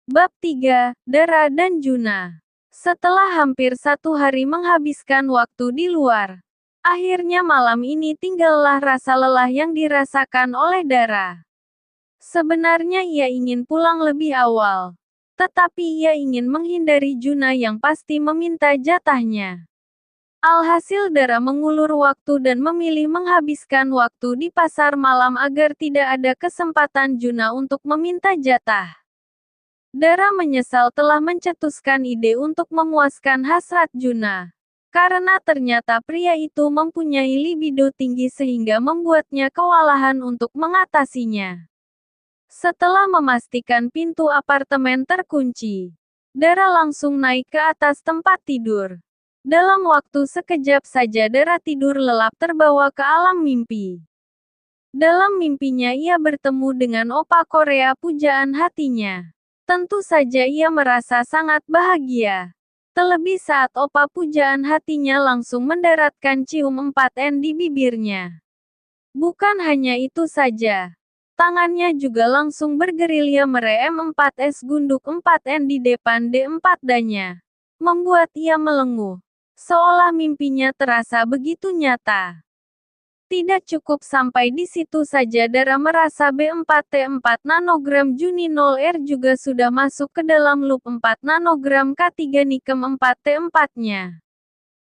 Bab 3, Dara dan Juna. Setelah hampir 1 hari menghabiskan waktu di luar, akhirnya malam ini tinggallah rasa lelah yang dirasakan oleh Dara. Sebenarnya ia ingin pulang lebih awal, tetapi ia ingin menghindari Juna yang pasti meminta jatahnya. Alhasil Dara mengulur waktu dan memilih menghabiskan waktu di pasar malam agar tidak ada kesempatan Juna untuk meminta jatah. Dara menyesal telah mencetuskan ide untuk memuaskan hasrat Juna. Karena ternyata pria itu mempunyai libido tinggi sehingga membuatnya kewalahan untuk mengatasinya. Setelah memastikan pintu apartemen terkunci, Dara langsung naik ke atas tempat tidur. Dalam waktu sekejap saja Dara tidur lelap terbawa ke alam mimpi. Dalam mimpinya ia bertemu dengan opa Korea pujaan hatinya. Tentu saja ia merasa sangat bahagia. Terlebih saat opa pujaan hatinya langsung mendaratkan cium 4N di bibirnya. Bukan hanya itu saja. Tangannya juga langsung bergerilya merem 4S gunduk 4N di depan D4-danya. Membuat ia melenguh. Seolah mimpinya terasa begitu nyata. Tidak cukup sampai di situ saja Dara merasa B4T4 nanogram Juni 0R juga sudah masuk ke dalam loop 4 nanogram K3 Nikem 4T4-nya.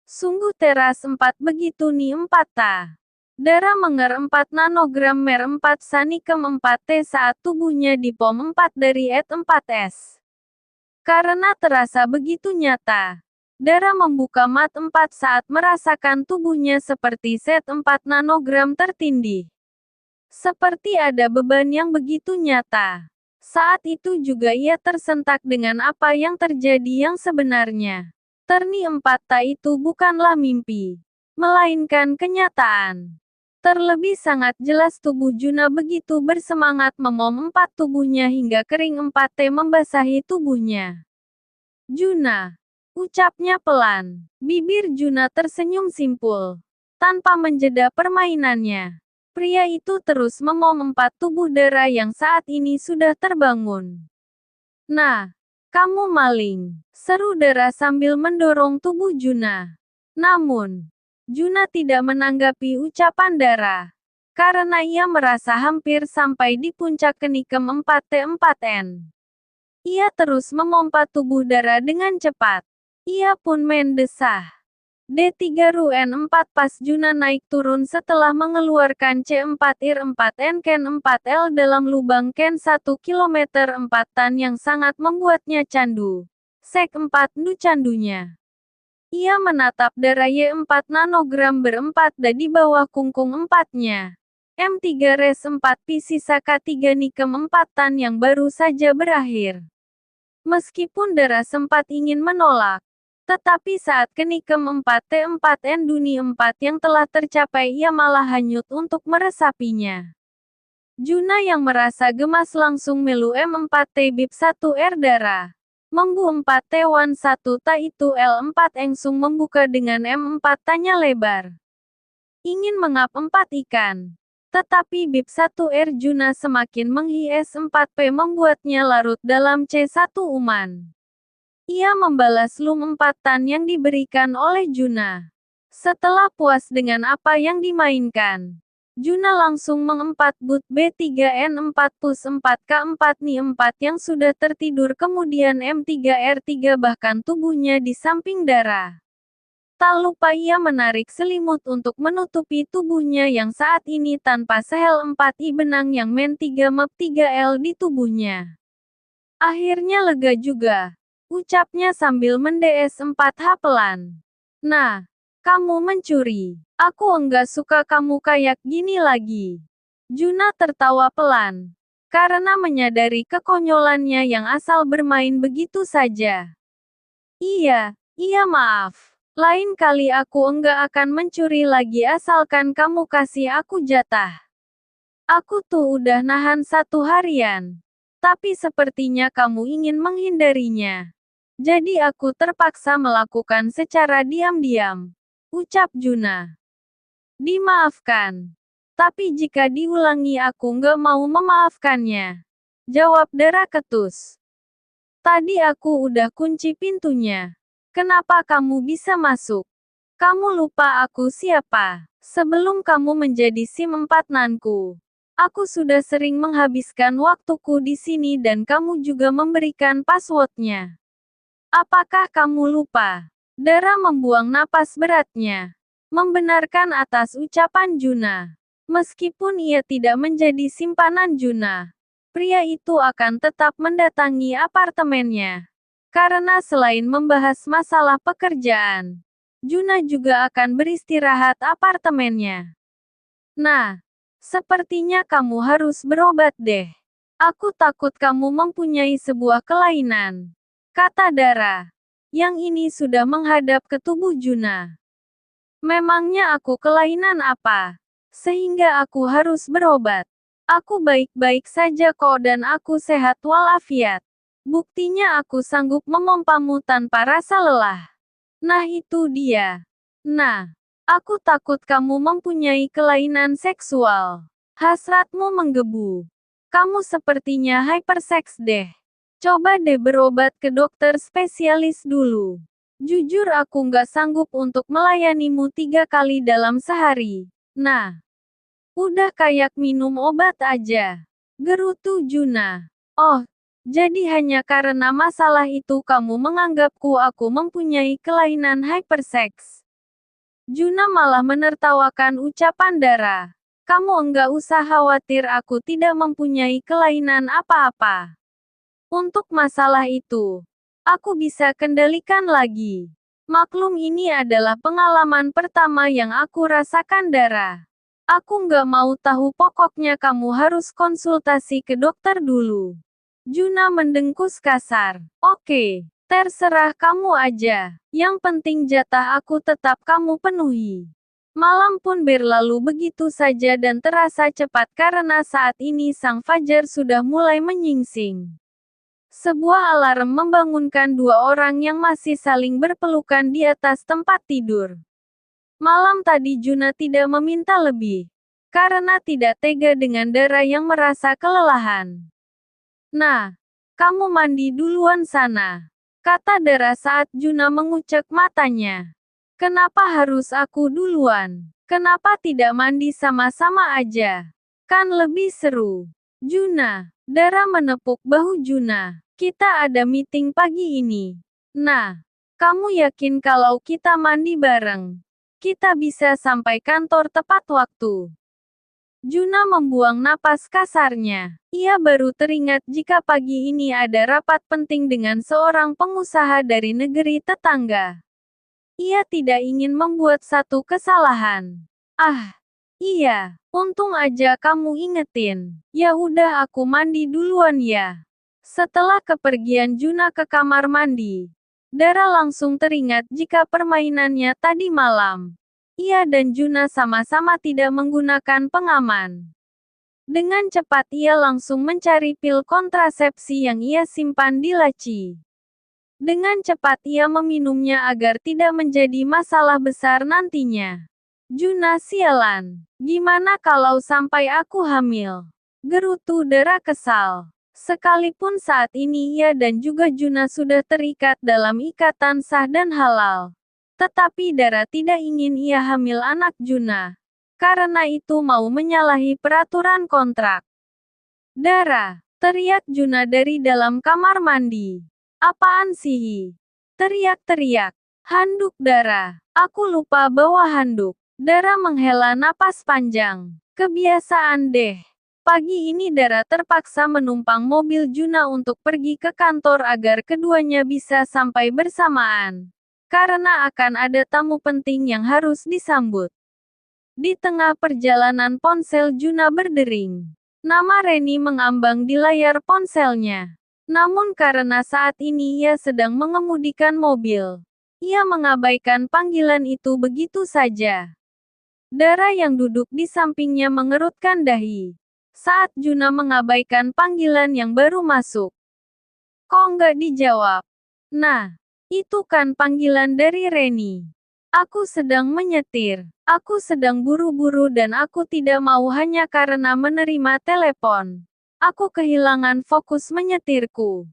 Sungguh teras 4 begitu nih 4 ta. Dara menger 4 nanogram mer 4 Sanikem 4T saat tubuhnya dipom 4 dari ET 4S. Karena terasa begitu nyata. Dara membuka mata 4 saat merasakan tubuhnya seperti set 4 nanogram tertindih. Seperti ada beban yang begitu nyata. Saat itu juga ia tersentak dengan apa yang terjadi yang sebenarnya. Terni 4 ta itu bukanlah mimpi, melainkan kenyataan. Terlebih sangat jelas tubuh Juna begitu bersemangat memom 4 tubuhnya hingga kering 4T membasahi tubuhnya. Juna. Ucapnya pelan. Bibir Juna tersenyum simpul. Tanpa menjeda permainannya. Pria itu terus memom 4 tubuh Dara yang saat ini sudah terbangun. Nah, kamu maling, seru Dara sambil mendorong tubuh Juna. Namun, Juna tidak menanggapi ucapan Dara. Karena ia merasa hampir sampai di puncak kenikem 4T4N. Ia terus memompa tubuh Dara dengan cepat. Ia pun mendesah. D3 Ruen 4 pas Juna naik turun setelah mengeluarkan C4IR4N Ken 4L dalam lubang Ken 1 km 4 tan yang sangat membuatnya candu. Sek 4 nu candunya. Ia menatap Dara Y4 nanogram berempat di bawah kungkung 4-nya. M3 Res 4 Pi sisa K3 Nikem 4 tan yang baru saja berakhir. Meskipun Dara sempat ingin menolak, tetapi saat kenikem 4T4N Duni 4 yang telah tercapai ia malah hanyut untuk meresapinya. Juna yang merasa gemas langsung melu M4T BIP 1R Dara. Membu 4T1 1 ta itu L4 engsung membuka dengan M4 tanya lebar. Ingin mengap 4 ikan. Tetapi BIP 1R Juna semakin menghias 4P membuatnya larut dalam C1 uman. Ia membalas lum 4 tan yang diberikan oleh Juna. Setelah puas dengan apa yang dimainkan, Juna langsung mengempat but B3N4 pus 4K4 Ni 4 yang sudah tertidur kemudian M3R3 bahkan tubuhnya di samping Dara. Tak lupa ia menarik selimut untuk menutupi tubuhnya yang saat ini tanpa sehel 4I benang yang men 3 map 3L di tubuhnya. Akhirnya lega juga. Ucapnya sambil mendes 4H pelan. Nah, kamu mencuri. Aku enggak suka kamu kayak gini lagi. Juna tertawa pelan. Karena menyadari kekonyolannya yang asal bermain begitu saja. Iya maaf. Lain kali aku enggak akan mencuri lagi asalkan kamu kasih aku jatah. Aku tuh udah nahan 1 harian. Tapi sepertinya kamu ingin menghindarinya. Jadi aku terpaksa melakukan secara diam-diam. Ucap Juna. Dimaafkan. Tapi jika diulangi aku nggak mau memaafkannya. Jawab Dara ketus. Tadi aku udah kunci pintunya. Kenapa kamu bisa masuk? Kamu lupa aku siapa? Sebelum kamu menjadi SIM 4 Nanku, aku sudah sering menghabiskan waktuku di sini dan kamu juga memberikan passwordnya. Apakah kamu lupa? Dara membuang napas beratnya. Membenarkan atas ucapan Juna. Meskipun ia tidak menjadi simpanan Juna, pria itu akan tetap mendatangi apartemennya. Karena selain membahas masalah pekerjaan, Juna juga akan beristirahat apartemennya. Nah, sepertinya kamu harus berobat deh. Aku takut kamu mempunyai sebuah kelainan, kata Dara. Yang ini sudah menghadap ke tubuh Juna. Memangnya aku kelainan apa? Sehingga aku harus berobat. Aku baik-baik saja kok dan aku sehat walafiat. Buktinya aku sanggup memompamu tanpa rasa lelah. Nah itu dia. Nah, aku takut kamu mempunyai kelainan seksual. Hasratmu menggebu. Kamu sepertinya hyperseks deh. Coba deh berobat ke dokter spesialis dulu. Jujur aku nggak sanggup untuk melayanimu 3 kali dalam sehari. Nah, udah kayak minum obat aja. Gerutu Juna. Oh, jadi hanya karena masalah itu kamu menganggapku aku mempunyai kelainan hyperseks. Juna malah menertawakan ucapan Dara. Kamu enggak usah khawatir aku tidak mempunyai kelainan apa-apa. Untuk masalah itu, aku bisa kendalikan lagi. Maklum ini adalah pengalaman pertama yang aku rasakan Dara. Aku nggak mau tahu pokoknya kamu harus konsultasi ke dokter dulu. Juna mendengkus kasar. Oke, terserah kamu aja. Yang penting jatah aku tetap kamu penuhi. Malam pun berlalu begitu saja dan terasa cepat karena saat ini sang fajar sudah mulai menyingsing. Sebuah alarm membangunkan dua orang yang masih saling berpelukan di atas tempat tidur. Malam tadi Juna tidak meminta lebih. Karena tidak tega dengan Dara yang merasa kelelahan. Nah, kamu mandi duluan sana. Kata Dara saat Juna mengucek matanya. Kenapa harus aku duluan? Kenapa tidak mandi sama-sama aja? Kan lebih seru. Juna. Dara menepuk bahu Juna. Kita ada meeting pagi ini. Nah, kamu yakin kalau kita mandi bareng? Kita bisa sampai kantor tepat waktu. Juna membuang napas kasarnya. Ia baru teringat jika pagi ini ada rapat penting dengan seorang pengusaha dari negeri tetangga. Ia tidak ingin membuat satu kesalahan. Ah, iya, untung aja kamu ingetin. Ya udah aku mandi duluan ya. Setelah kepergian Juna ke kamar mandi, Dara langsung teringat jika permainannya tadi malam. Ia dan Juna sama-sama tidak menggunakan pengaman. Dengan cepat ia langsung mencari pil kontrasepsi yang ia simpan di laci. Dengan cepat ia meminumnya agar tidak menjadi masalah besar nantinya. Juna sialan. Gimana kalau sampai aku hamil? Gerutu Dara kesal. Sekalipun saat ini ia dan juga Juna sudah terikat dalam ikatan sah dan halal. Tetapi Dara tidak ingin ia hamil anak Juna. Karena itu mau menyalahi peraturan kontrak. Dara, teriak Juna dari dalam kamar mandi. Apaan sih? Teriak-teriak. Handuk Dara. Aku lupa bawa handuk. Dara menghela napas panjang. Kebiasaan deh. Pagi ini Dara terpaksa menumpang mobil Juna untuk pergi ke kantor agar keduanya bisa sampai bersamaan. Karena akan ada tamu penting yang harus disambut. Di tengah perjalanan ponsel Juna berdering. Nama Reni mengambang di layar ponselnya. Namun karena saat ini ia sedang mengemudikan mobil, ia mengabaikan panggilan itu begitu saja. Dara yang duduk di sampingnya mengerutkan dahi. Saat Juna mengabaikan panggilan yang baru masuk. Kok nggak dijawab? Nah, itu kan panggilan dari Reni. Aku sedang menyetir. Aku sedang buru-buru dan aku tidak mau hanya karena menerima telepon. Aku kehilangan fokus menyetirku.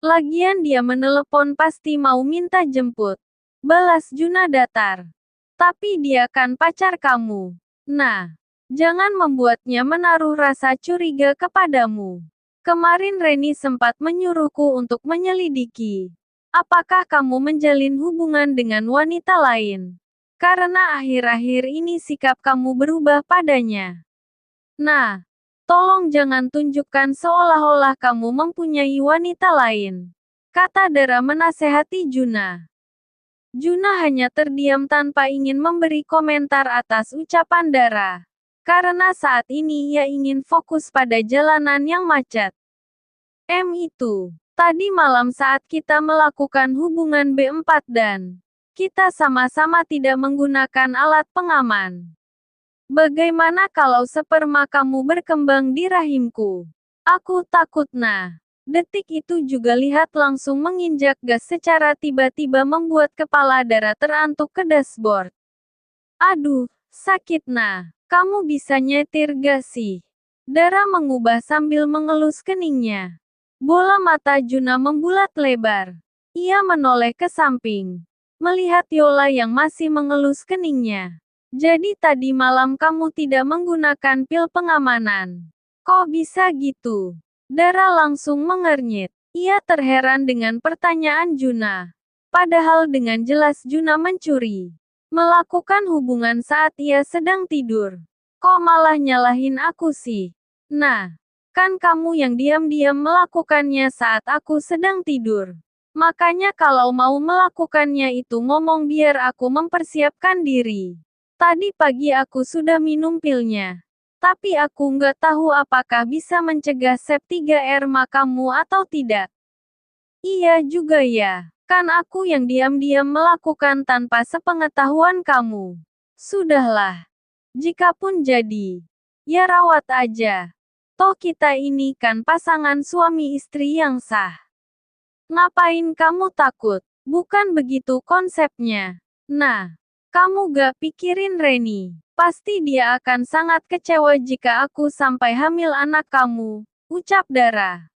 Lagian dia menelepon pasti mau minta jemput. Balas Juna datar. Tapi dia kan pacar kamu. Nah, jangan membuatnya menaruh rasa curiga kepadamu. Kemarin Reni sempat menyuruhku untuk menyelidiki. Apakah kamu menjalin hubungan dengan wanita lain? Karena akhir-akhir ini sikap kamu berubah padanya. Nah, tolong jangan tunjukkan seolah-olah kamu mempunyai wanita lain. Kata Dara menasehati Juna. Juna hanya terdiam tanpa ingin memberi komentar atas ucapan Dara. Karena saat ini ia ingin fokus pada jalanan yang macet. Itu. Tadi malam saat kita melakukan hubungan B4 dan kita sama-sama tidak menggunakan alat pengaman. Bagaimana kalau sperma kamu berkembang di rahimku? Aku takut. Nah, detik itu juga lihat langsung menginjak gas secara tiba-tiba membuat kepala Dara terantuk ke dashboard. Aduh, sakit. Nah, kamu bisa nyetir gak sih? Dara mengubah sambil mengelus keningnya. Bola mata Juna membulat lebar. Ia menoleh ke samping, melihat Yola yang masih mengelus keningnya. Jadi tadi malam kamu tidak menggunakan pil pengamanan. Kok bisa gitu? Dara langsung mengernyit. Ia terheran dengan pertanyaan Juna. Padahal dengan jelas Juna mencuri. Melakukan hubungan saat ia sedang tidur. Kok malah nyalahin aku sih? Nah, kan kamu yang diam-diam melakukannya saat aku sedang tidur. Makanya kalau mau melakukannya itu ngomong biar aku mempersiapkan diri. Tadi pagi aku sudah minum pilnya. Tapi aku nggak tahu apakah bisa mencegah sep-3R kamu atau tidak. Iya juga ya. Kan aku yang diam-diam melakukan tanpa sepengetahuan kamu. Sudahlah. Jikapun jadi, ya rawat aja. Toh kita ini kan pasangan suami istri yang sah. Ngapain kamu takut? Bukan begitu konsepnya. Nah, kamu gak pikirin Reni. Pasti dia akan sangat kecewa jika aku sampai hamil anak kamu, ucap Dara.